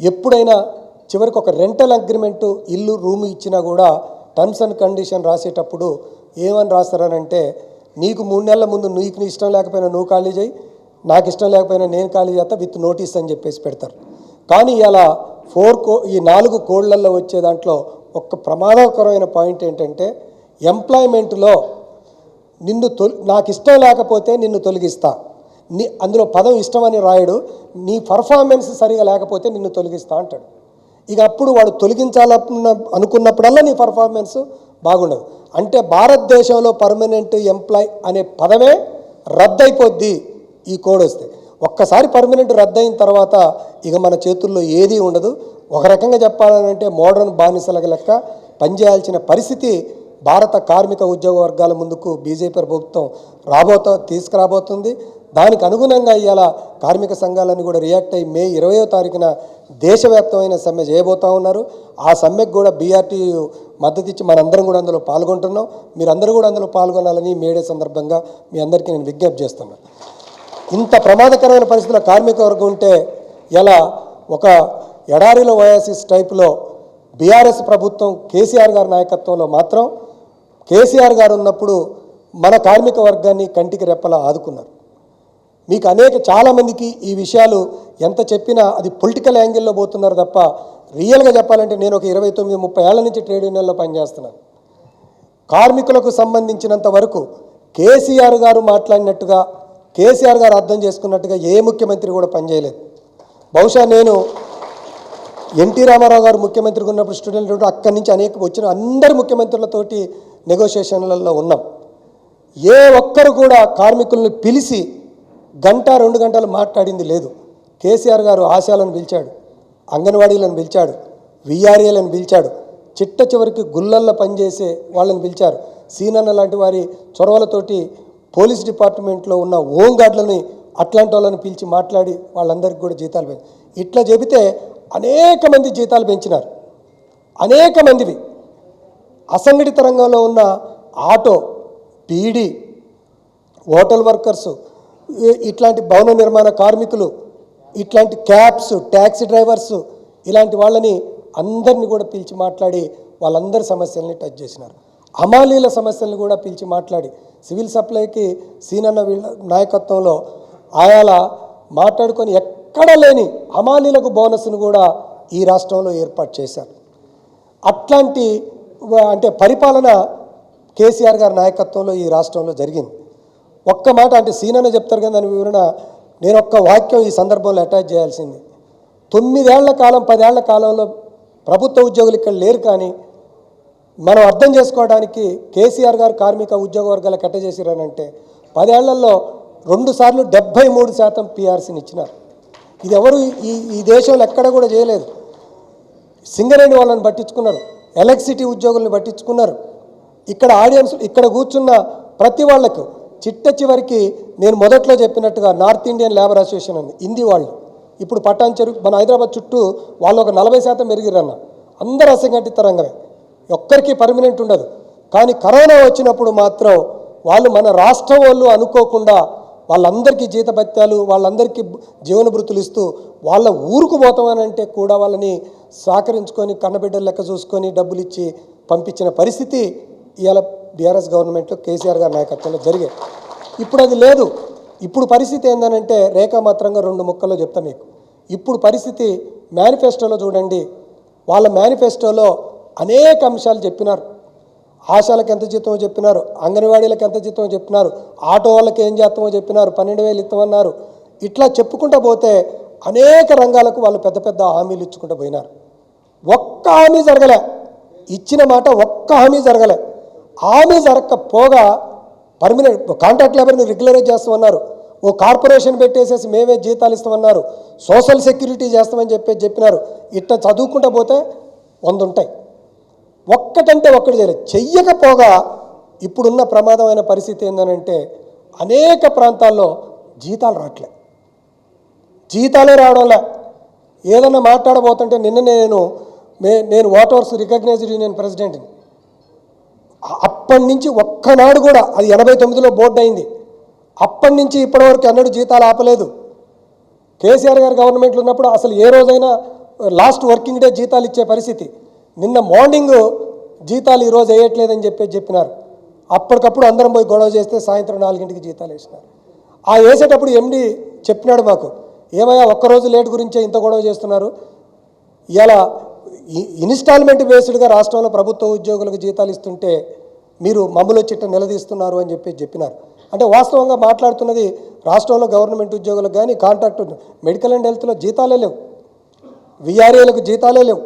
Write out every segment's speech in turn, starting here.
ఎప్పుడైనా చివరికి ఒక రెంటల్ అగ్రిమెంటు ఇల్లు రూమ్ ఇచ్చినా కూడా టర్మ్స్ అండ్ కండిషన్ రాసేటప్పుడు ఏమని రాస్తారనంటే నీకు 3 నెలల ముందు నీకు ఇష్టం లేకపోయినా నువ్వు ఖాళీ చేయి, నాకు ఇష్టం లేకపోయినా నేను ఖాళీ చేస్తా విత్ నోటీస్ అని చెప్పేసి పెడతారు. కానీ ఇలా ఈ 4 కోడ్లలో వచ్చే దాంట్లో ఒక ప్రమాదకరమైన పాయింట్ ఏంటంటే ఎంప్లాయ్మెంట్లో నాకు ఇష్టం లేకపోతే నిన్ను తొలగిస్తా, అందులో పదం ఇష్టం అని రాయడు, నీ పర్ఫార్మెన్స్ సరిగా లేకపోతే నిన్ను తొలగిస్తా అంటాడు. ఇక అప్పుడు వాడు అనుకున్నప్పుడల్లా నీ పర్ఫార్మెన్స్ బాగుండదు. అంటే భారతదేశంలో పర్మనెంట్ ఎంప్లాయ్ అనే పదమే రద్దయిపోద్ది ఈ కోడ్ వస్తే. ఒక్కసారి పర్మనెంట్ రద్దయిన తర్వాత ఇక మన చేతుల్లో ఏదీ ఉండదు. ఒక రకంగా చెప్పాలంటే మోడర్న్ బానిసల లెక్క పనిచేయాల్సిన పరిస్థితి భారత కార్మిక ఉద్యోగ వర్గాల ముందుకు బీజేపీ ప్రభుత్వం తీసుకురాబోతుంది. దానికి అనుగుణంగా ఇవాళ కార్మిక సంఘాలన్నీ కూడా రియాక్ట్ అయ్యి మే 20వ తారీఖున దేశవ్యాప్తమైన సమ్మె చేయబోతూ ఉన్నారు. ఆ సమ్మెకు కూడా బీఆర్టీయూ మద్దతు ఇచ్చి మనందరం కూడా అందులో పాల్గొంటున్నాం. మీరందరూ కూడా అందులో పాల్గొనాలని మేడే సందర్భంగా మీ అందరికీ నేను విజ్ఞప్తి చేస్తున్నాను. ఇంత ప్రమాదకరమైన పరిస్థితుల్లో కార్మిక వర్గం ఉంటే ఇలా ఒక ఎడారిలో ఓయాసిస్ టైపులో బీఆర్ఎస్ ప్రభుత్వం కేసీఆర్ గారి నాయకత్వంలో మాత్రం కేసీఆర్ గారు ఉన్నప్పుడు మన కార్మిక వర్గాన్ని కంటికి రెప్పలా ఆదుకున్నారు. మీకు చాలామందికి ఈ విషయాలు ఎంత చెప్పినా అది పొలిటికల్ యాంగిల్లో పోతున్నారు తప్ప రియల్గా చెప్పాలంటే నేను ఒక 29-30 ఏళ్ల నుంచి ట్రేడ్ యూనియన్లో పనిచేస్తున్నాను. కార్మికులకు సంబంధించినంత వరకు కేసీఆర్ గారు మాట్లాడినట్టుగా కేసీఆర్ గారు అర్థం చేసుకున్నట్టుగా ఏ ముఖ్యమంత్రి కూడా పనిచేయలేదు. బహుశా నేను ఎన్టీ రామారావు గారు ముఖ్యమంత్రిగా ఉన్నప్పుడు స్టూడెంట్ అక్కడి నుంచి వచ్చిన అందరి ముఖ్యమంత్రులతోటి నెగోషియేషన్లలో ఉన్నాం. ఏ ఒక్కరు కూడా కార్మికులను పిలిచి 1-2 గంటలు మాట్లాడింది లేదు. కేసీఆర్ గారు ఆశాలను పిలిచాడు, అంగన్వాడీలను పిలిచాడు, విఆర్ఏలను పిలిచాడు, చివరికి గుళ్ళల్లో పనిచేసే వాళ్ళని పిలిచారు. సీనన్న లాంటి వారి చొరవలతోటి పోలీస్ డిపార్ట్మెంట్లో ఉన్న హోంగార్డులని అట్లాంటి వాళ్ళని పిలిచి మాట్లాడి వాళ్ళందరికీ కూడా జీతాలు పెంచారు. ఇట్లా చెబితే అనేక మంది జీతాలు పెంచినారు. అనేక మందివి అసంఘటిత రంగంలో ఉన్న ఆటో, పీడీ, హోటల్ వర్కర్సు, ఇట్లాంటి భవన నిర్మాణ కార్మికులు, ఇట్లాంటి క్యాబ్స్, ట్యాక్సీ డ్రైవర్సు, ఇలాంటి వాళ్ళని అందరినీ కూడా పిలిచి మాట్లాడి వాళ్ళందరి సమస్యల్ని టచ్ చేసినారు. హమాలీల సమస్యలను కూడా పిలిచి మాట్లాడి సివిల్ సప్లైకి సీనన్న వీళ్ళ నాయకత్వంలో ఆయాల మాట్లాడుకొని ఎక్కడ లేని హమాలీలకు బోనస్ను కూడా ఈ రాష్ట్రంలో ఏర్పాటు చేశారు. అట్లాంటి అంటే పరిపాలన కేసీఆర్ గారి నాయకత్వంలో ఈ రాష్ట్రంలో జరిగింది. ఒక్క మాట అంటే సీనన్న చెప్తారు కదా దాని వివరణ నేను ఒక్క వాక్యం ఈ సందర్భంలో అటాచ్ చేయాల్సింది. 9 ఏళ్ల కాలం 10 ఏళ్ల కాలంలో ప్రభుత్వ ఉద్యోగులు ఇక్కడ లేరు. కానీ మనం అర్థం చేసుకోవడానికి కేసీఆర్ గారు కార్మిక ఉద్యోగ వర్గాలకు ఎట్ట చేసిరనంటే 10 ఏళ్లలో 2 సార్లు 73% పీఆర్సీని ఇచ్చినారు. ఇది ఎవరు ఈ దేశంలో ఎక్కడ కూడా చేయలేదు. సింగరేణి వాళ్ళని పట్టించుకున్నారు, ఎలక్ట్రిసిటీ ఉద్యోగుల్ని పట్టించుకున్నారు. ఇక్కడ ఆడియన్స్ ఇక్కడ కూర్చున్న ప్రతి వాళ్లకు చివరికి నేను మొదట్లో చెప్పినట్టుగా నార్త్ ఇండియన్ లేబర్ అసోసియేషన్ ఉంది, హిందీ వాళ్ళు. ఇప్పుడు పటాన్ చెరువు మన హైదరాబాద్ చుట్టూ వాళ్ళు ఒక 40% పెరిగిరన్న. అందరూ అసంఘటిత రంగమే, ఒక్కరికి పర్మనెంట్ ఉండదు. కానీ కరోనా వచ్చినప్పుడు మాత్రం వాళ్ళు మన రాష్ట్రం వాళ్ళు అనుకోకుండా వాళ్ళందరికీ జీతభత్యాలు, వాళ్ళందరికీ జీవన భృతులు ఇస్తూ వాళ్ళ ఊరుకు పోతామనంటే కూడా వాళ్ళని సహకరించుకొని కన్నబిడ్డలు లెక్క చూసుకొని డబ్బులు ఇచ్చి పంపించిన పరిస్థితి ఇవాళ బీఆర్ఎస్ గవర్నమెంట్లో కేసీఆర్ గారి నాయకత్వంలో జరిగాయి. ఇప్పుడు అది లేదు. ఇప్పుడు పరిస్థితి ఏందనంటే రేఖామాత్రంగా 2 ముక్కల్లో చెప్తా మీకు. ఇప్పుడు పరిస్థితి మేనిఫెస్టోలో చూడండి. వాళ్ళ మేనిఫెస్టోలో అనేక అంశాలు చెప్పినారు. ఆశాలకు ఎంత జీతమో చెప్పినారు, అంగన్వాడీలకు ఎంత జీతమో చెప్పినారు, ఆటో వాళ్ళకి ఏం చేస్తామో చెప్పినారు, 12,000 ఇస్తామన్నారు. ఇట్లా చెప్పుకుంటూ పోతే అనేక రంగాలకు వాళ్ళు పెద్ద పెద్ద హామీలు ఇచ్చుకుంటూ పోయినారు. ఒక్క హామీ జరగలే. ఇచ్చిన మాట ఒక్క హామీ జరగలే. హామీ జరగకపోగా పర్మనెంట్ కాంట్రాక్ట్ లేబర్ని రెగ్యులరైజ్ చేస్తామన్నారు, ఓ కార్పొరేషన్ పెట్టేసేసి మేమే జీతాలు ఇస్తామన్నారు, సోషల్ సెక్యూరిటీ చేస్తామని చెప్పినారు. ఇట్లా చదువుకుంటూ పోతే 100 ఉంటాయి. ఒక్కటంటే ఒక్కటి చెయ్యకపోగా ఇప్పుడున్న ప్రమాదమైన పరిస్థితి ఏంటంటే అనేక ప్రాంతాల్లో జీతాలు రావట్లే. జీతాలే రావడంలే. ఏదన్నా మాట్లాడబోతుంటే నిన్న నేను వాటర్స్ రికగ్నైజ్డ్ యూనియన్ ప్రెసిడెంట్ని. అప్పటి నుంచి ఒక్కనాడు కూడా అది 89లో బోర్డు అయింది. అప్పటి నుంచి ఇప్పటివరకు అన్నడు జీతాలు ఆపలేదు. కేసీఆర్ గారి గవర్నమెంట్లో ఉన్నప్పుడు అసలు ఏ రోజైనా లాస్ట్ వర్కింగ్ డే జీతాలు ఇచ్చే పరిస్థితి. నిన్న మార్నింగ్ జీతాలు ఈరోజు వేయట్లేదని చెప్పినారు. అప్పటికప్పుడు అందరం పోయి గొడవ చేస్తే సాయంత్రం 4 జీతాలు వేసినారు. ఆ వేసేటప్పుడు ఎండి చెప్పినాడు మాకు, ఏమయ్యా ఒక్కరోజు లేట్ గురించే ఇంత గొడవ చేస్తున్నారు, ఇలా ఇన్స్టాల్మెంట్ బేస్డ్గా రాష్ట్రంలో ప్రభుత్వ ఉద్యోగులకు జీతాలు ఇస్తుంటే మీరు మమ్మల్ని చిట్ట నిలదీస్తున్నారు అని చెప్పినారు. అంటే వాస్తవంగా మాట్లాడుతున్నది రాష్ట్రంలో గవర్నమెంట్ ఉద్యోగులకు కానీ కాంట్రాక్ట్ మెడికల్ అండ్ హెల్త్లో జీతాలే లేవు, విఆర్ఏలకు జీతాలే లేవు,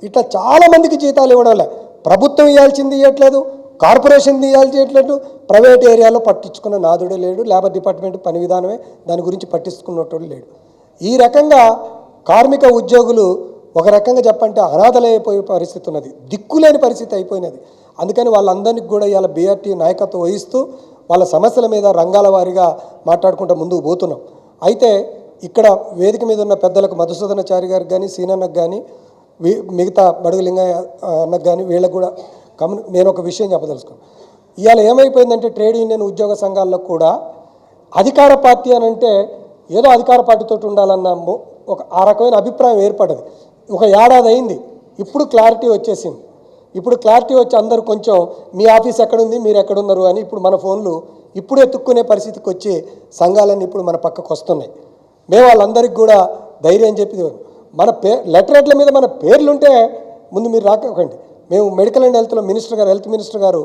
ఇట్లా చాలామందికి జీతాలు ఇవ్వడం లే. ప్రభుత్వం ఇవ్వాల్సింది ఇవ్వట్లేదు, కార్పొరేషన్ ఇవ్వట్లేదు, ప్రైవేట్ ఏరియాలో పట్టించుకున్న నాదుడే లేడు, లేబర్ డిపార్ట్మెంట్ పని విధానమే దాని గురించి పట్టించుకున్నట్టు లేడు. ఈ రకంగా కార్మిక ఉద్యోగులు ఒక రకంగా చెప్పంటే అనాథలైపోయే పరిస్థితి ఉన్నది, దిక్కులేని పరిస్థితి అయిపోయినది. అందుకని వాళ్ళందరికీ కూడా ఇవాళ బీఆర్టీ నాయకత్వం వహిస్తూ వాళ్ళ సమస్యల మీద రంగాల వారీగా మాట్లాడుకుంటూ ముందుకు పోతున్నాం. అయితే ఇక్కడ వేదిక మీద ఉన్న పెద్దలకు మధుసూదనాచారి గారికి కానీ సీనన్నకు కానీ మిగతా బడుగు లింగయ్య అన్నకు కానీ వీళ్ళకు కూడా నేను ఒక విషయం చెప్పదలుచుకున్నాను. ఇవాళ ఏమైపోయిందంటే ట్రేడ్ యూనియన్ ఉద్యోగ సంఘాల్లో కూడా అధికార పార్టీ అని అంటే ఏదో అధికార పార్టీతో ఉండాలన్న ఒక ఆ రకమైన అభిప్రాయం ఏర్పడ్డది. ఒక ఏడాది అయింది, ఇప్పుడు క్లారిటీ వచ్చేసింది. ఇప్పుడు క్లారిటీ వచ్చి అందరూ కొంచెం మీ ఆఫీస్ ఎక్కడుంది, మీరు ఎక్కడున్నారు అని ఇప్పుడు మన ఫోన్లు ఇప్పుడు ఎత్తుక్కునే పరిస్థితికి వచ్చి సంఘాలన్నీ ఇప్పుడు మన పక్కకు వస్తున్నాయి. మేము వాళ్ళందరికీ కూడా ధైర్యం చెప్పి మన లెటరేట్ల మీద మన పేర్లుంటే ముందు మీరు రాకండి. మేము మెడికల్ అండ్ హెల్త్లో హెల్త్ మినిస్టర్ గారు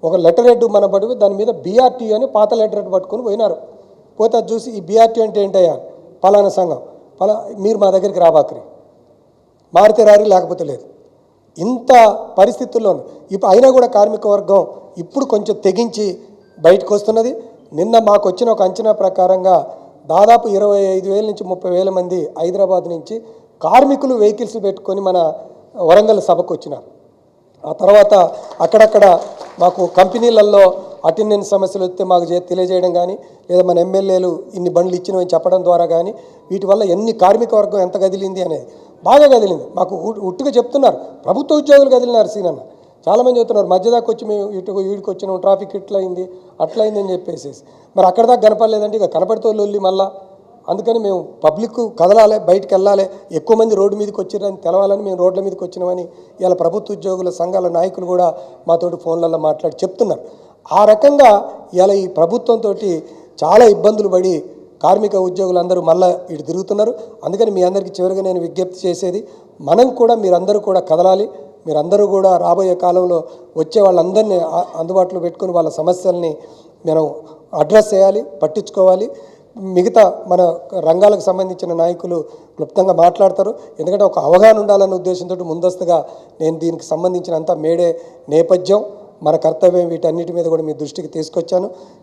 ఒక లెటరేట్ మన పడి దాని మీద బీఆర్టీ అని పాత లెటరేట్ పట్టుకొని పోయినారు. పోతే అది చూసి ఈ బీఆర్టీ అంటే ఏంటయ్యా, పలానా సంఘం మీరు మా దగ్గరికి రాబాకరి, మారితే రారి లేకపోతే లేదు. ఇంత పరిస్థితుల్లోనూ ఇప్పుడు అయినా కూడా కార్మిక వర్గం ఇప్పుడు కొంచెం తెగించి బయటకు వస్తున్నది. నిన్న మాకు వచ్చిన ఒక అంచనా ప్రకారంగా దాదాపు 25,000 నుంచి 30,000 మంది హైదరాబాద్ నుంచి కార్మికులు వెహికల్స్ పెట్టుకొని మన వరంగల్ సభకు వచ్చినారు. ఆ తర్వాత అక్కడక్కడ మాకు కంపెనీలలో అటెండెన్స్ సమస్యలు వస్తే మాకు తెలియజేయడం కానీ, లేదా మన ఎమ్మెల్యేలు ఇన్ని బండ్లు ఇచ్చినవని చెప్పడం ద్వారా కానీ వీటి వల్ల ఎన్ని కార్మిక వర్గం ఎంత కదిలింది అనేది బాగా కదిలింది. మాకు ఉట్టుగా చెప్తున్నారు, ప్రభుత్వ ఉద్యోగులు కదిలినారు సీనన్న. చాలామంది చెప్తున్నారు మధ్యదాకా వచ్చి మేము వీడికి వచ్చినాం, ట్రాఫిక్ ఇట్లయింది అట్లయింది అని చెప్పేసి. మరి అక్కడ దాకా కనపడలేదంటే ఇక కనపడితే లొల్లి మళ్ళా. అందుకని మేము పబ్లిక్ కదలాలి, బయటికి వెళ్ళాలి, ఎక్కువ మంది రోడ్డు మీదకి వచ్చిరని తెలవాలని మేము రోడ్ల మీదకి వచ్చినామని ఇలా ప్రభుత్వ ఉద్యోగుల సంఘాల నాయకులు కూడా మాతోటి ఫోన్లలో మాట్లాడి చెప్తున్నారు. ఆ రకంగా ఇలా ఈ ప్రభుత్వంతో చాలా ఇబ్బందులు పడి కార్మిక ఉద్యోగులందరూ మళ్ళీ ఇటు తిరుగుతున్నారు. అందుకని మీ అందరికీ చివరిగా నేను విజ్ఞప్తి చేసేది, మనం కూడా మీరందరూ కూడా కదలాలి. మీరందరూ కూడా రాబోయే కాలంలో వచ్చే వాళ్ళందరినీ అందుబాటులో పెట్టుకుని వాళ్ళ సమస్యల్ని మనం అడ్రస్ చేయాలి, పట్టించుకోవాలి. మిగతా మన రంగాలకు సంబంధించిన నాయకులు క్లుప్తంగా మాట్లాడతారు. ఎందుకంటే ఒక అవగాహన ఉండాలన్న ఉద్దేశంతో ముందస్తుగా నేను దీనికి సంబంధించిన అంతా మేడే నేపథ్యం, మన కర్తవ్యం, వీటన్నిటి మీద కూడా మీ దృష్టికి తీసుకొచ్చాను.